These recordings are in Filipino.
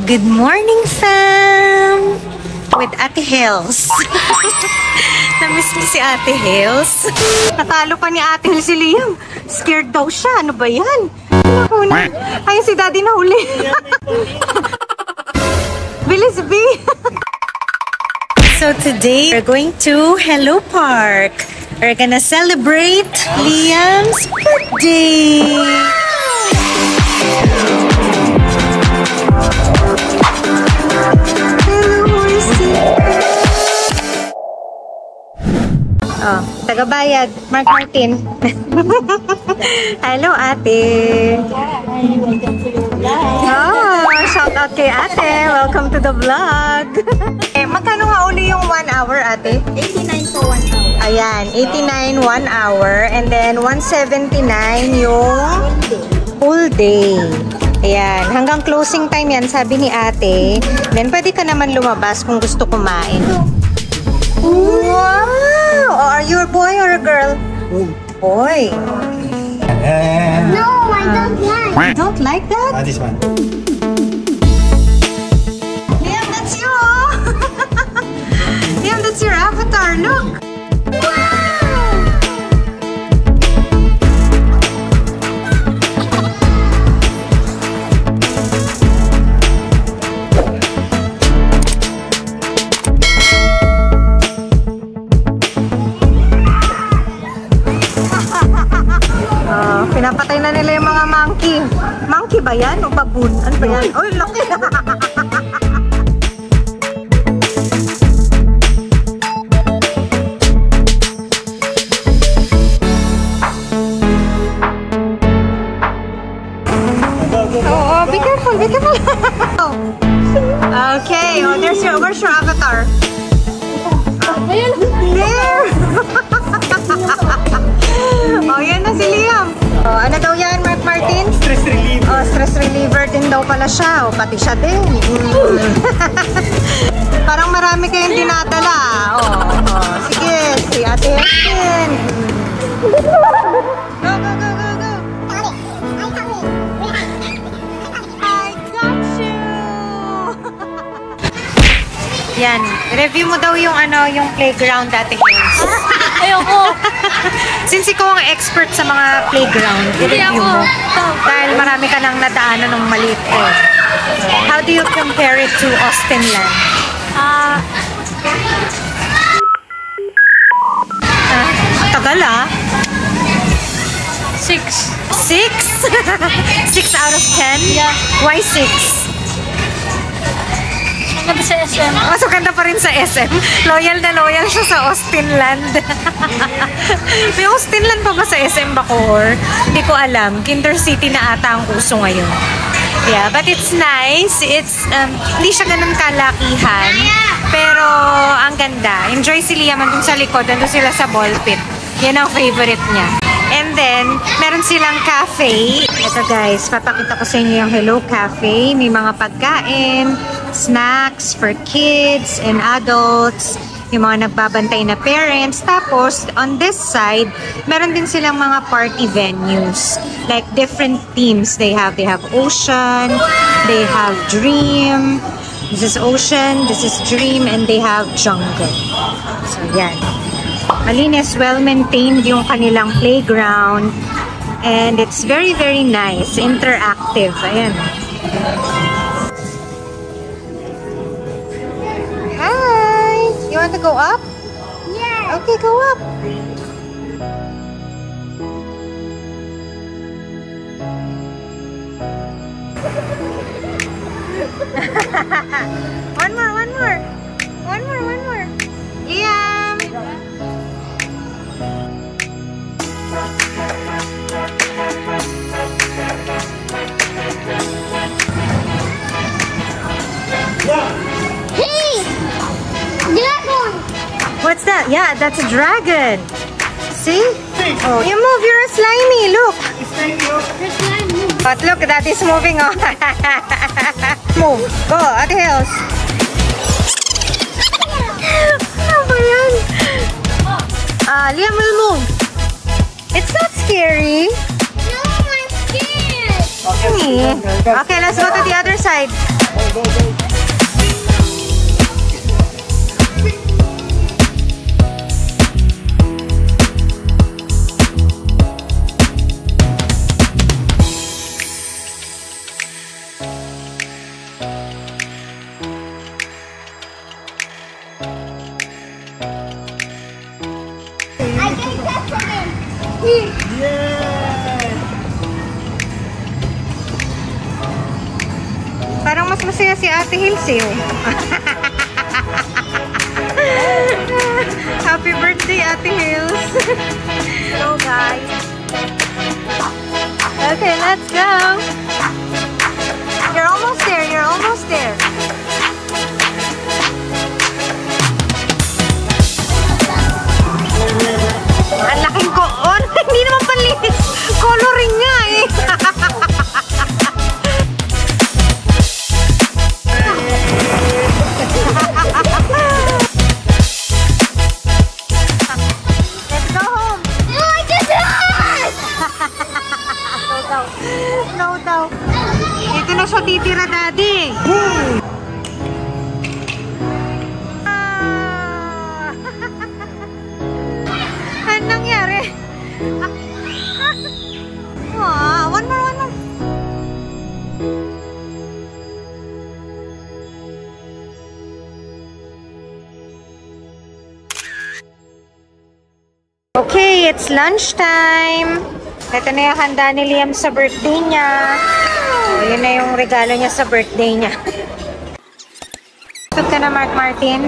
Good morning, fam! With Ate Hills. Namiss niyo si Ate Hills. Natalo pa ni Ate Hills si Liam. Scared daw siya. Ano ba yan? Ayun si Daddy na huli. Bilis, B! So today, we're going to Hello Park. We're gonna celebrate Liam's birthday. Oh, taga-bayad, Mark Martin. Hello, Ate. Oh, shout out kay Ate. Welcome to the vlog. Magkano nga uli yung 1 hour, Ate? 89 for 1 hour. Ayan, 89 1 hour. And then 179 yung full day. Ayan, hanggang closing time yan, sabi ni Ate. Then pwede ka naman lumabas kung gusto kumain. Wow! Oh, are you a boy or a girl? Boy. No, I don't like. You don't like that? This one. Liam, that's you! Liam, that's your avatar. Look! Pinapatay na nila yung mga monkey. Monkey ba yan? O baboon? Ano ba yan? Uy, laki! Oh, be careful, be careful! Okay, oh, where's your avatar? There! Oh, yan na si Liam. Oh, ano daw yan, Mark Martin? Stress reliever. Oh, stress reliever din daw pala siya. Oh, pati siya din. Parang marami kayong dinadala. Oh, sige, si Ate Hestin. Go, go, go, go, go. I got you. Yan, review mo daw yung yung playground, Ate Hills. Ayoko. Since ikaw ang expert sa mga playground, i-review mo. Dahil marami ka nang nadaanan ng maliit eh. How do you compare it to Austinland? Tagal ah. 6. 6? 6 out of 10? Yeah. Why 6? Maganda sa SM. Mas maganda pa rin sa SM. Loyal na loyal siya sa Austinland. May Austinland pa ba sa SM Bacoor? Hindi ko alam. Kinder City na ata ang uso ngayon. Yeah, but it's nice. It's, hindi siya ganun kalakihan. Pero, ang ganda. Enjoy si Liam. Andun sa likod. Andun sila sa ball pit. Yan ang favorite niya. And then, meron silang cafe. Ito guys, papakita ko sa inyo yung Hello Cafe. May mga pagkain, snacks for kids and adults, yung mga nagbabantay na parents. Tapos, on this side, meron din silang mga party venues. Like different themes they have. They have ocean, they have dream. This is ocean, this is dream, and they have jungle. So, yan. Malinis, well-maintained yung kanilang playground. And it's very, very nice. Interactive. Ayan. Hi! You want to go up? Yeah. Okay, go up. One more, one more. One more, one more. Liam! Hey! Dragon! What's that? Yeah, that's a dragon. See? Oh, you move. You're a slimy. Look. But look, that is moving on. Move. Go, Ate Hills. Ano ba yan? Liam will move. It's not scary. No, I'm scared. Okay, let's go to the other side. I can touch again. Parang mas masaya si Ate Hills eh. Happy birthday, Ate Hills. Hello, guys. Okay, let's go. You're almost there. You're almost there. Ang laking koon. Hindi naman panlinis. Coloring nga eh. Let's go home. Oh, I just died! No daw. No daw. Dito na siya titira, Daddy. Ah. Ano nangyari? One more. Okay, it's lunchtime. Ito na yung handa ni Liam sa birthday niya. So, yun na yung regalo niya sa birthday niya. Tug ka na, Mark Martin.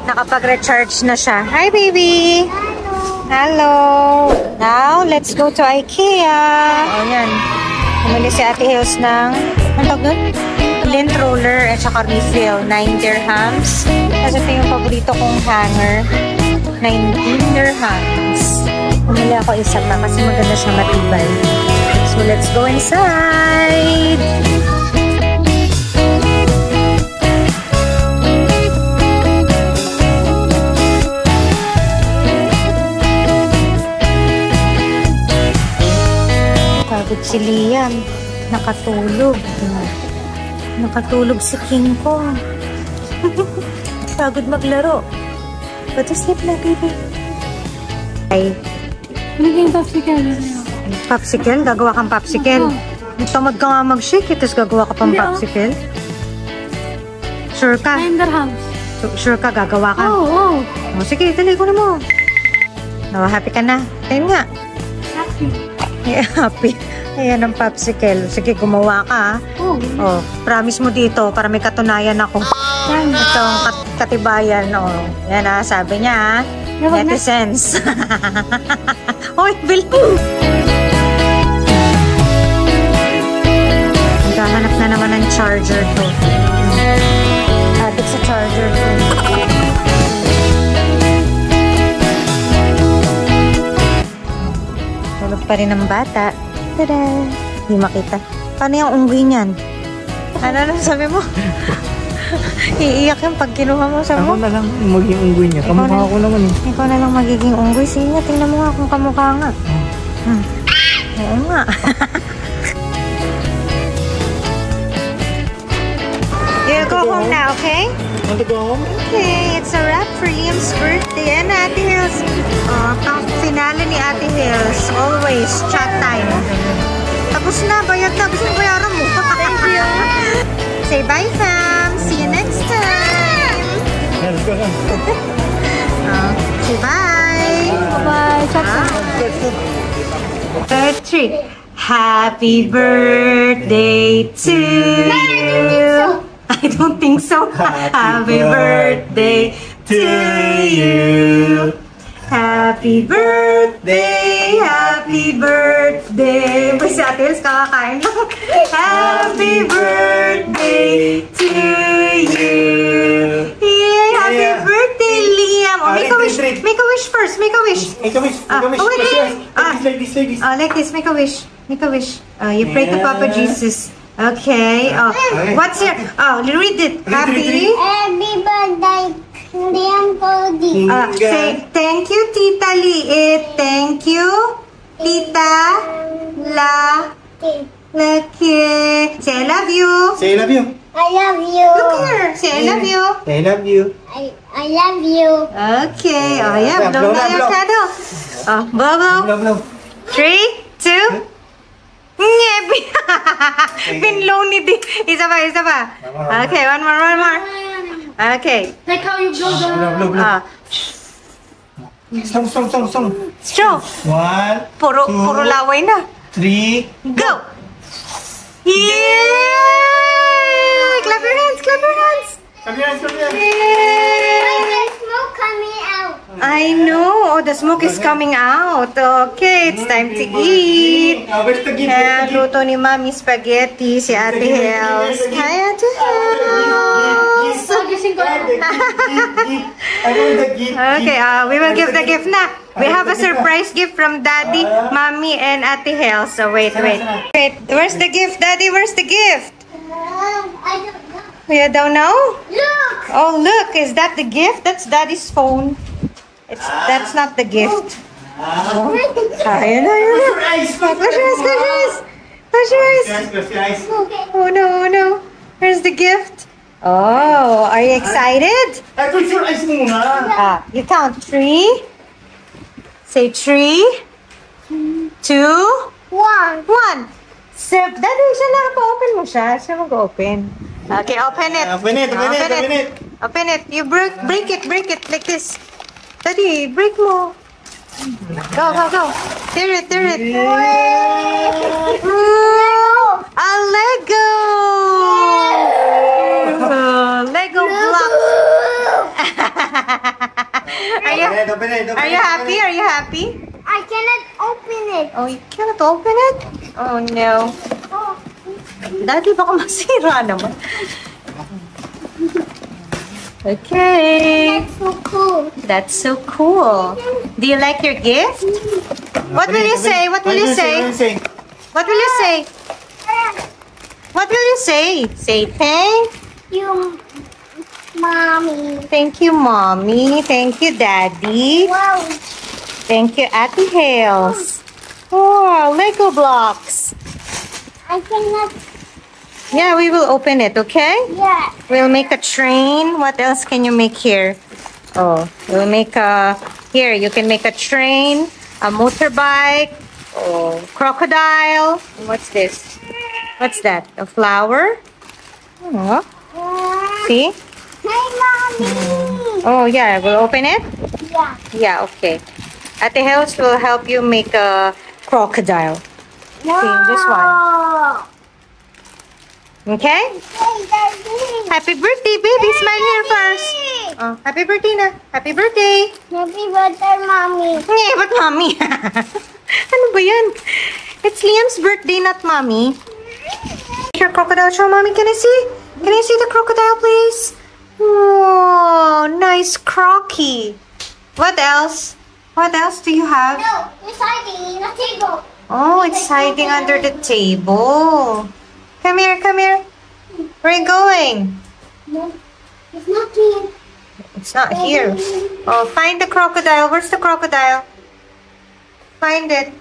Nakapag-recharge na siya. Hi, baby! Hello! Now, let's go to IKEA. O, yan. Bumili si Ate Hills ng, ano tawag doon? Lint roller at saka refill. 9 dirhams. Kasi ito yung paborito kong hanger. 19 dirhams. Bumili ako isa pa kasi maganda siya matibay. So, let's go inside! Pagod si Liam. Nakatulog. Nakatulog si King Kong. Pagod maglaro. Go to sleep na, baby. Ay. Naging popsicle. Popsicle? Gagawa kang popsicle? Tamad ka nga mag-shake, tapos gagawa ka pang popsicle? Sure ka? 9 dirhams. Sure ka, gagawa ka? Oo. Oh, sige, dali, kunin mo. Oh, happy ka na? Ayun nga. Happy. Yeah, happy. Ayan ang popsicle. Sige, gumawa ka. Oh. Oh, promise mo dito para may katunayan ako. Ito ang katibayan. Oh. Yan ah, sabi niya ah. Netizens. Hoy, bilis! Maghahanap na naman ng charger to. Adik sa charger to. Tulog pa rin ang bata. Tada! Hindi makita. Paano yung unggoy niyan? Ano na sabi mo? Iiyak yung pag kinuha mo sa mo. Ako na lang magiging unggoy niya. Kamukha ko naman eh. Ikaw na lang magiging unggoy. Sige nga, tingnan mo nga kung kamukha nga. Oo nga. You'll go home now, okay? Want to go home? Okay, it's a wrap for Liam's birthday. And Ate Hills. Oh, pang finale ni Ate Hills. Always, chat time. Tapos na, bayad na. Gusto mo bayaran mo. Thank you. Say bye, fam. See you next time. Let's go home. Say bye. Bye-bye. Chat Third tree. Happy birthday to you. I don't think so. Happy birthday to you. Happy birthday, happy birthday. Ba si Ate Hills kakakain na. Happy birthday to you. Yay, happy birthday, Liam. Oh, make a wish. Make a wish first. Make a wish. Make a wish. Make a wish. Wait. Like this. Like this. Make a wish. Make a wish. You pray to Papa Jesus. Okay. What's your... read it. Happy... Happy birthday, Liam Cody. Say, thank you, Tita Liit. Thank you, Tita La... Lucky. Say I love you. Say I love you. I love you. Look here. Say I love you. Say I love you. I love you. Okay. Oh, yeah. Blow Blow na, na your blow. candle. Oh, blow, blow. Blow, blow. 3, 2. Ngebi. Pinlow ni Di. Isa pa, isa pa. Okay, one more. Okay. Like how you blow the... Blow, blow, blow. Song. Straw. 1, Puro laway na. 3. Go! Yay! Clap your hands, clap your hands. Come here, come here. Yay! smoke coming out. I know. Oh, the smoke is coming out. Okay, it's time to eat. Where's the gift? Kaya luto ni Mami spaghetti si Ate Hels. Hi, Ate Hels. Gising ko. I want the gift. Okay, we will give the gift na. We have a surprise gift from Daddy, Mommy, and Ate Hels. So wait. Where's the gift, Daddy? Where's the gift? I don't know. You don't know? Look! Oh, look. Is that the gift? That's Daddy's phone. That's not the gift. Ayun na. Close your eyes. Close your eyes. Close your eyes. Oh no. Where's the gift? Oh, are you excited? Close your eyes muna. You count 3. Say 3, 2, 1. 1. Daddy, siya na. Open mo siya. Siya mag-open. Okay, open it. Open it. Open it. You break it like this. Daddy, break mo. Go. Tear it. Ooh, a Lego! Lego block. Are you happy? I cannot open it. Oh, you cannot open it? Oh, no. Oh. Daddy, baka masira naman. Okay. That's so cool. That's so cool. Do you like your gift? What will you say? Say thank You, Mommy. Thank you, Mommy. Thank you, Daddy. Wow. Thank you, Ate Hales. Oh, Lego blocks. I cannot. Yeah, we will open it, okay? Yeah. We'll make a train. What else can you make here? Oh, we'll make a... Here, you can make a train, a motorbike, oh, crocodile. What's this? What's that? A flower? Oh, see? Hey, Mommy. Oh, yeah. We'll open it? Yeah. Yeah, okay. Ate Hels will help you make a crocodile. See, this one. Okay? Hey, Daddy. Happy birthday, baby. Smile here first. Oh, happy birthday na. Happy birthday. Happy birthday, Mommy. Ngay, ba't mommy? Ano ba yan? It's Liam's birthday, not mommy. Your crocodile. Show mommy. Can I see? Can I see the crocodile, please? Oh, nice crocky. What else? What else do you have? No, it's hiding in the table. Oh, it's hiding under the table. Come here. Where are you going? No, it's not here. It's not here. Oh, find the crocodile. Where's the crocodile? Find it.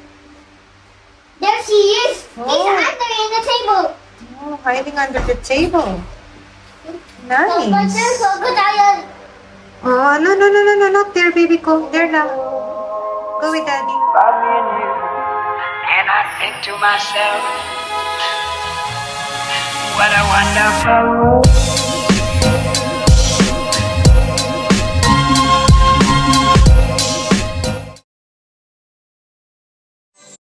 There she is. Oh. It's under in the table. Oh, hiding under the table. But Nice. there's crocodile. Oh, no, not there, baby. Go there now. Go with Daddy. And I think to myself, what a wonderful world.